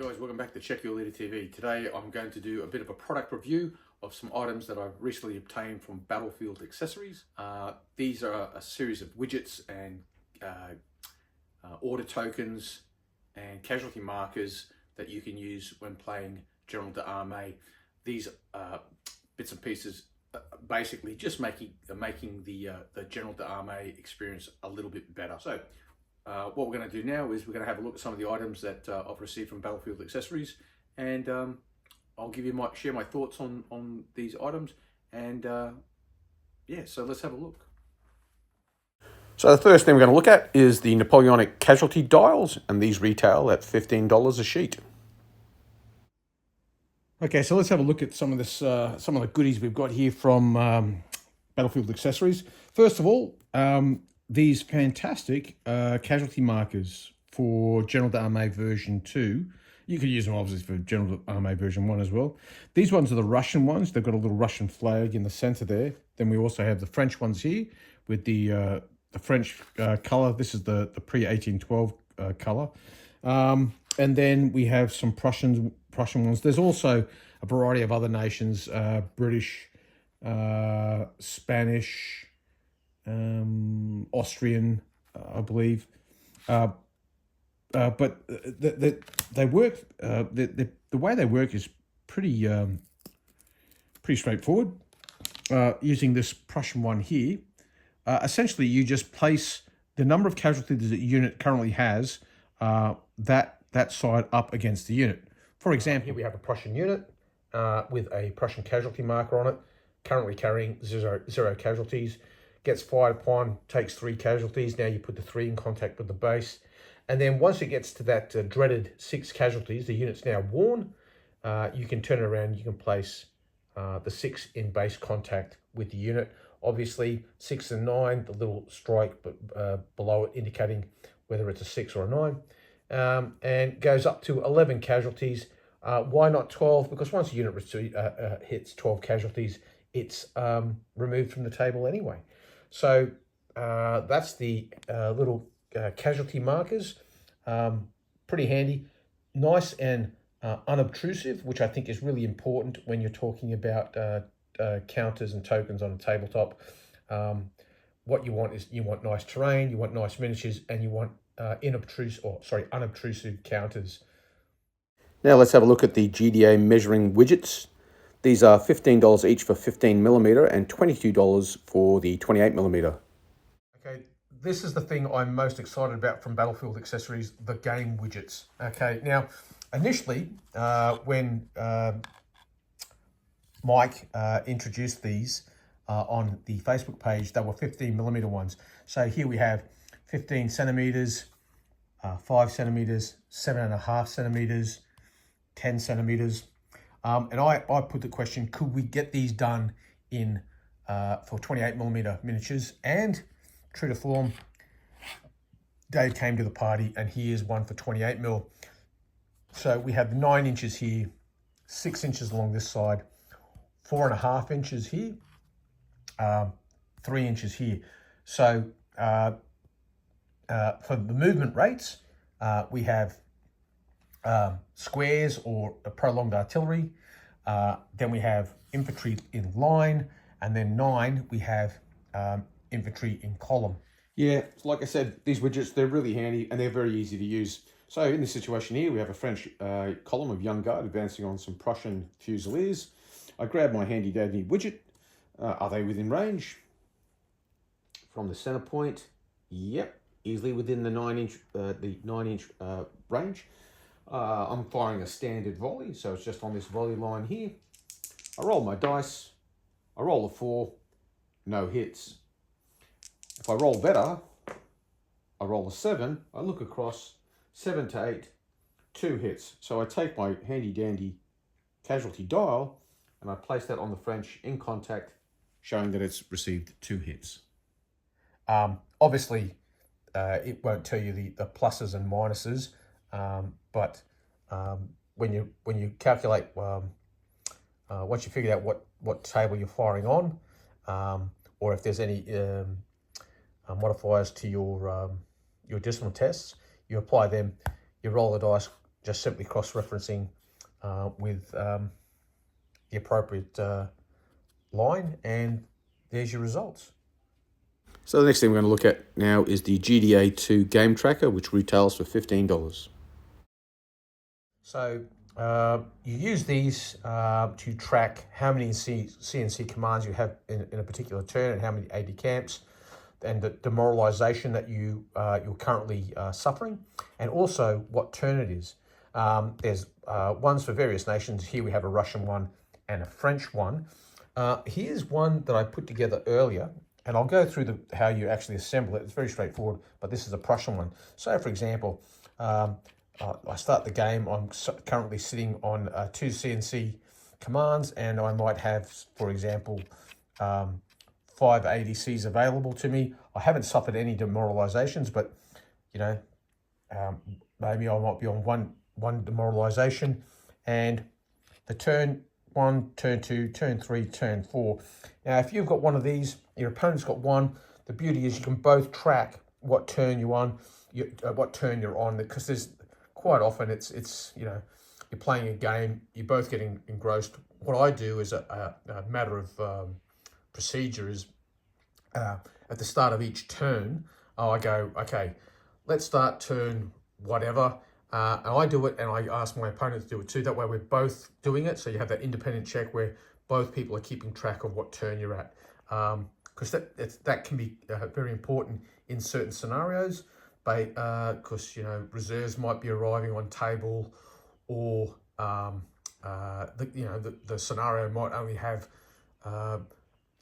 guys, welcome back to Check Your Leader TV. Today I'm going to do a bit of a product review of some items that I've recently obtained from Battlefield Accessories. These are a series of widgets and order tokens and casualty markers that you can use when playing General d'Armée. These bits and pieces basically just making the General d'Armée experience a little bit better. So what we're going to do now is we're going to have a look at some of the items that I've received from Battlefield Accessories, and I'll share my thoughts on these items, and yeah, so let's have a look. So the first thing we're going to look at is the Napoleonic Casualty dials, and these retail at $15 a sheet. Okay, so let's have a look at some of the goodies we've got here from Battlefield Accessories. First of all, these fantastic casualty markers for General d'Armée version 2. You could use them obviously for General d'Armée version 1 as well. These ones are the Russian ones. They've got a little Russian flag in the center there. Then we also have the French ones here with the French color. This is the pre-1812 color. And then we have some Prussian ones. There's also a variety of other nations, British, Spanish, Austrian, I believe, but they work. The way they work is pretty straightforward. Using this Prussian one here, essentially you just place the number of casualties that the unit currently has, that side up against the unit. For example, here we have a Prussian unit with a Prussian casualty marker on it, currently carrying zero casualties. Gets fired upon, takes 3 casualties. Now you put the 3 in contact with the base. And then once it gets to that dreaded 6 casualties, the unit's now worn, you can turn it around, you can place the 6 in base contact with the unit. Obviously, 6 and 9, the little strike below it indicating whether it's a 6 or a 9. And goes up to 11 casualties. Why not 12? Because once a unit hits 12 casualties, it's removed from the table anyway. So that's the little casualty markers. Pretty handy, nice and unobtrusive, which I think is really important when you're talking about counters and tokens on a tabletop. What you want is nice terrain, you want nice miniatures, and you want unobtrusive counters. Now let's have a look at the GDA measuring widgets. These are $15 each for 15mm and $22 for the 28mm. Okay, this is the thing I'm most excited about from Battlefield Accessories, the game widgets. Okay, now initially when Mike introduced these on the Facebook page, they were 15mm ones. So here we have 15 centimeters, 5 centimeters, 7.5 centimeters, 10 centimeters. And I put the question, could we get these done in for 28mm miniatures? And true to form, Dave came to the party and here's one for 28mm. So we have 9 inches here, 6 inches along this side, 4.5 inches here, 3 inches here. So for the movement rates, we have squares or a prolonged artillery. Then we have infantry in line, and then 9 we have infantry in column. Yeah, like I said, these widgets, they're really handy and they're very easy to use. So in this situation here, we have a French column of young guard advancing on some Prussian fusiliers. I grab my handy dandy widget. Are they within range? From the center point, yep, easily within the 9-inch range. I'm firing a standard volley, so it's just on this volley line here. I roll my dice, I roll a 4, no hits. If I roll better, I roll a 7, I look across, 7 to 8, 2 hits. So I take my handy dandy casualty dial and I place that on the French in contact, showing that it's received 2 hits. Obviously, it won't tell you the pluses and minuses, but when you calculate, once you figure out what table you're firing on, or if there's any modifiers to your discipline tests, you apply them, you roll the dice just simply cross-referencing with the appropriate line, and there's your results. So the next thing we're going to look at now is the GDA2 game tracker, which retails for $15. So you use these to track how many CNC commands you have in a particular turn, and how many AD camps, and the demoralization that you're currently suffering, and also what turn it is. There's ones for various nations. Here we have a Russian one and a French one. Here's one that I put together earlier, and I'll go through how you actually assemble it. It's very straightforward, but this is a Prussian one. So, for example, I start the game. I'm currently sitting on 2 CNC commands, and I might have, for example, 5 ADCs available to me. I haven't suffered any demoralizations, but maybe I might be on one demoralization, and the turn 1, turn 2, turn 3, turn 4. Now, if you've got one of these, your opponent's got one, the beauty is you can both track what turn you're on, what turn you're on, because there's quite often it's you're playing a game, you're both getting engrossed. What I do is a matter of procedure is at the start of each turn, I go, okay, let's start turn whatever. And I do it, and I ask my opponent to do it too. That way we're both doing it. So you have that independent check where both people are keeping track of what turn you're at. Because that can be very important in certain scenarios. Because reserves might be arriving on table, or the scenario might only have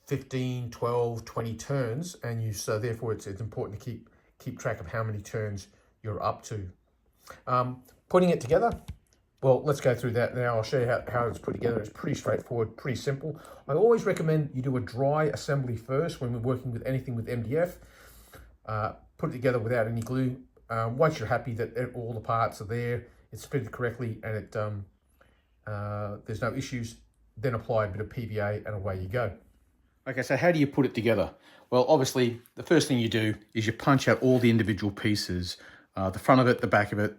15, 12, 20 turns, and so therefore it's important to keep track of how many turns you're up to. Putting it together, well, let's go through that now. I'll show you how it's put together. It's pretty straightforward, pretty simple. I always recommend you do a dry assembly first when we're working with anything with MDF. Put it together without any glue. Once you're happy that all the parts are there, it's fitted correctly, and there's no issues, then apply a bit of PVA and away you go. Okay, so how do you put it together? Well, obviously, the first thing you do is you punch out all the individual pieces, the front of it, the back of it,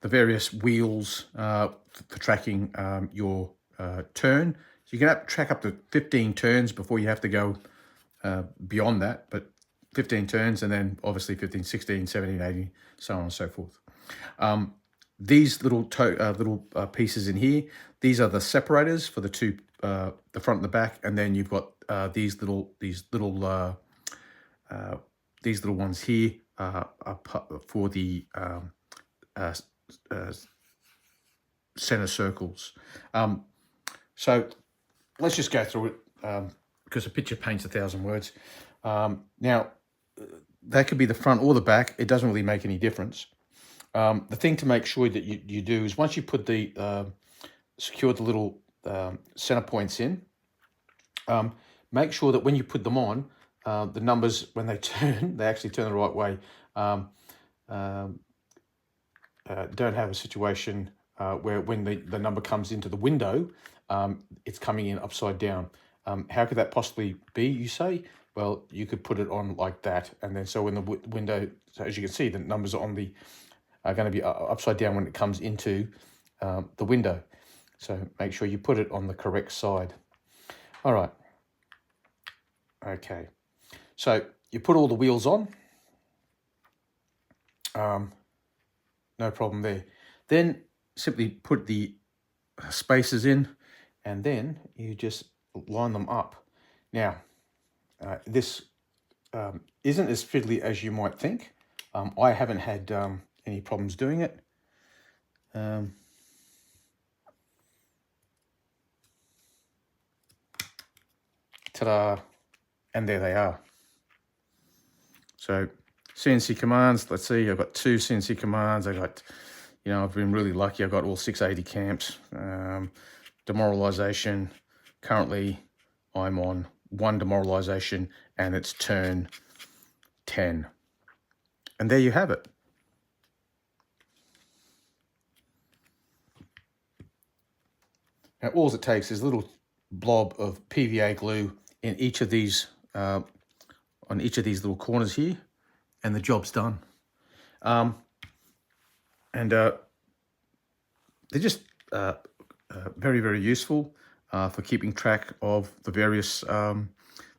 the various wheels for tracking your turn. So you can track up to 15 turns before you have to go beyond that, but 15 turns, and then obviously 15, 16, 17, 18, so on and so forth. These little pieces in here, these are the separators for the two, the front and the back, and then you've got these little ones here for the center circles. So let's just go through it, because a picture paints 1,000 words. Now, that could be the front or the back. It doesn't really make any difference. The thing to make sure that you do is once you put secure the little center points in, make sure that when you put them on, the numbers, when they turn, they actually turn the right way. Don't have a situation where when the number comes into the window, it's coming in upside down. How could that possibly be, you say? Well, you could put it on like that, and then so when the window, so as you can see, the numbers are going to be upside down when it comes into the window. So make sure you put it on the correct side. All right. Okay. So you put all the wheels on. No problem there. Then simply put the spacers in, and then you just line them up. Now, this isn't as fiddly as you might think. I haven't had any problems doing it. Ta-da! And there they are. So CNC commands, let's see, I've got 2 CNC commands. I've got, I've been really lucky. I've got all 680 camps. Demoralization, currently I'm on 1 demoralization, and it's turn 10. And there you have it. Now, all it takes is a little blob of PVA glue in each of these, on each of these little corners here, and the job's done. they're just very, very useful for keeping track of the various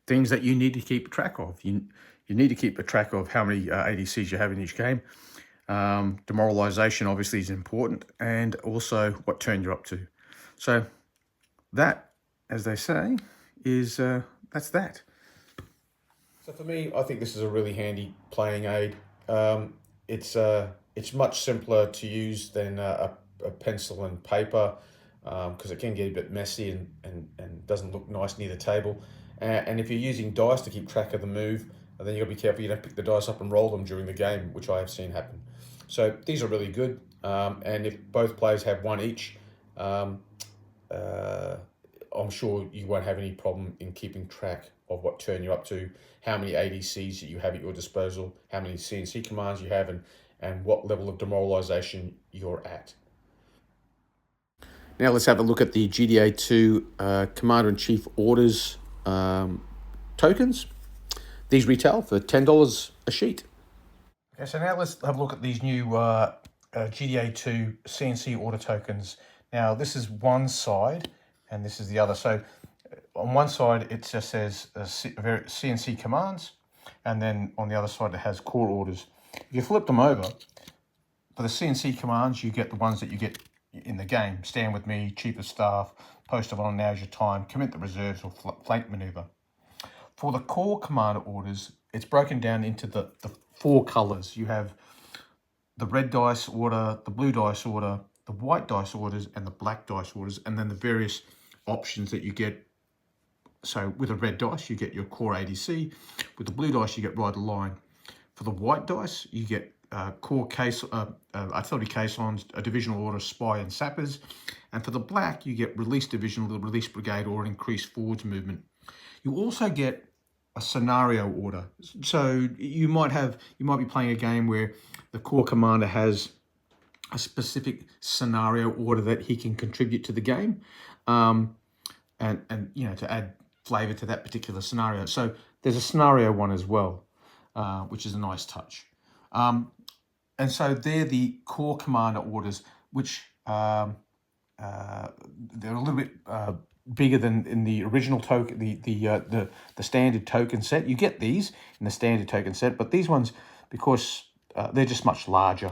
things that you need to keep track of. You need to keep a track of how many ADCs you have in each game. Demoralization obviously is important, and also what turn you're up to. So that, as they say, is that's that. So for me, I think this is a really handy playing aid. It's much simpler to use than a pencil and paper, because it can get a bit messy and doesn't look nice near the table. And if you're using dice to keep track of the move, then you've got to be careful you don't pick the dice up and roll them during the game, which I have seen happen. So these are really good. And if both players have one each, I'm sure you won't have any problem in keeping track of what turn you're up to, how many ADCs that you have at your disposal, how many CNC commands you have, and what level of demoralization you're at. Now let's have a look at the GDA2 Commander-in-Chief orders tokens. These retail for $10 a sheet. Okay, so now let's have a look at these new GDA2 CNC order tokens. Now this is one side and this is the other. So on one side it just says CNC commands, and then on the other side it has core orders. If you flip them over, for the CNC commands you get the ones that you get in the game: stand with me, chief of staff, post of honor, now's your time, commit the reserves, or flank maneuver. For the core commander orders, it's broken down into the 4 colors. You have the red dice order, the blue dice order, the white dice orders, and the black dice orders, and then the various options that you get. So with a red dice, you get your core ADC. With the blue dice, you get ride the line. For the white dice, you get core case, artillery caissons, a divisional order, spy, and sappers. And for the black, you get release divisional, the release brigade, or an increased forwards movement. You also get a scenario order. So you might be playing a game where the core commander has a specific scenario order that he can contribute to the game, and you know, to add flavor to that particular scenario. So there's a scenario one as well, which is a nice touch. And so they're the core commander orders, which they're a little bit bigger than in the original token, the standard token set. You get these in the standard token set, but these ones, because they're just much larger.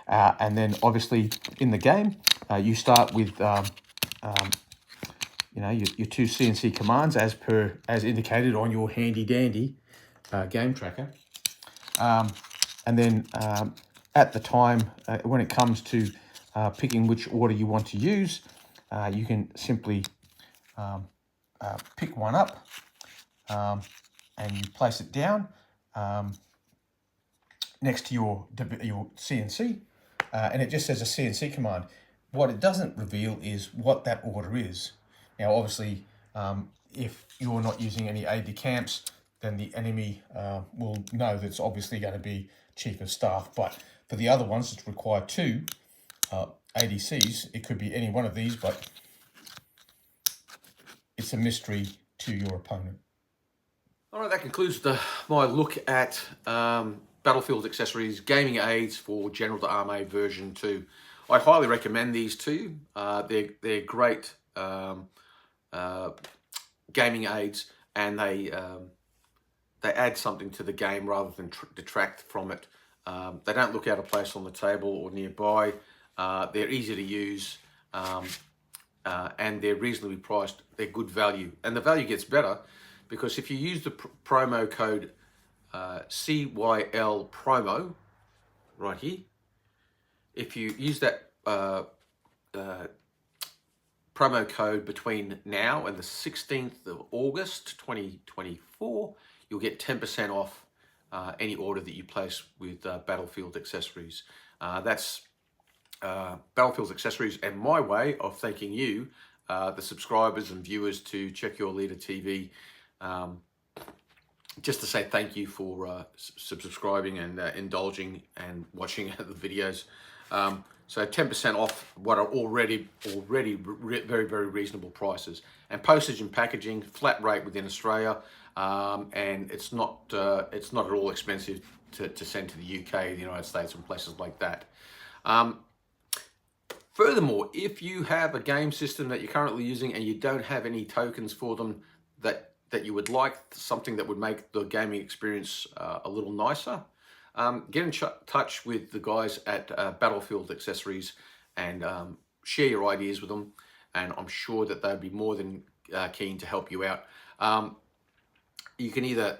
And then obviously in the game, you start with you know, your 2 CNC commands as indicated on your handy dandy game tracker. And then at the time, when it comes to picking which order you want to use, you can simply pick one up and you place it down next to your CNC, and it just says a CNC command. What it doesn't reveal is what that order is. Now, obviously, if you're not using any aide-de-camps, then the enemy will know that it's obviously going to be chief of staff. But for the other ones that require 2 ADCs, it could be any one of these, but it's a mystery to your opponent. All right, that concludes my look at Battlefield Accessories Gaming Aids for General d'Armée version 2. I highly recommend these two. They're great gaming aids, and they add something to the game rather than detract from it. They don't look out of place on the table or nearby. They're easy to use, and they're reasonably priced. They're good value, and the value gets better because if you use the promo code CYL promo right here, if you use that promo code between now and the 16th of August 2024, you'll get 10% off any order that you place with Battlefield Accessories. That's Battlefield Accessories, and my way of thanking you, the subscribers and viewers to Check Your Leader TV, just to say thank you for subscribing and indulging and watching the videos. So 10% off what are already very, very reasonable prices. And postage and packaging, flat rate within Australia, and it's not at all expensive to send to the UK, the United States, and places like that. Furthermore, if you have a game system that you're currently using and you don't have any tokens for them that you would like, something that would make the gaming experience a little nicer, get in touch with the guys at Battlefield Accessories and share your ideas with them, and I'm sure that they'd be more than keen to help you out. You can either,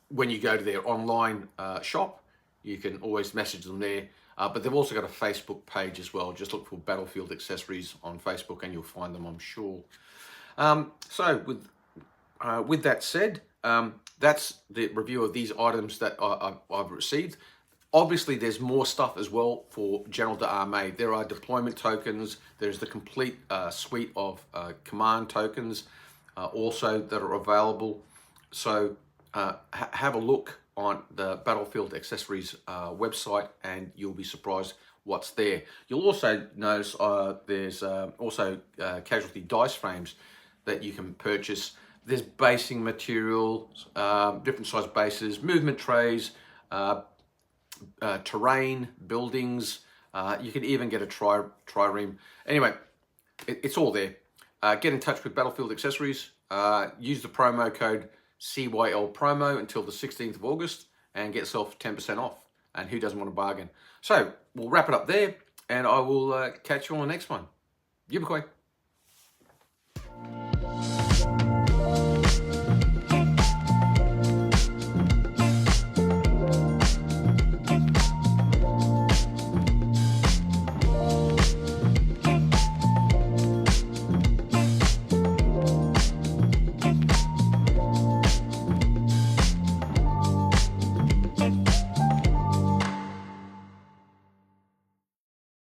when you go to their online shop, you can always message them there, but they've also got a Facebook page as well. Just look for Battlefield Accessories on Facebook and you'll find them, I'm sure. So with that said, that's the review of these items that I've received. Obviously, there's more stuff as well for General d'Armée. There are deployment tokens. There's the complete suite of command tokens also that are available. So have a look on the Battlefield Accessories website and you'll be surprised what's there. You'll also notice there's also Casualty dice frames that you can purchase. There's basing materials, different size bases, movement trays, terrain, buildings. You can even get a trireme. Anyway, it's all there. Get in touch with Battlefield Accessories. Use the promo code CYL promo until the 16th of August and get yourself 10% off. And who doesn't want to bargain? So we'll wrap it up there, and I will catch you on the next one. Yippee!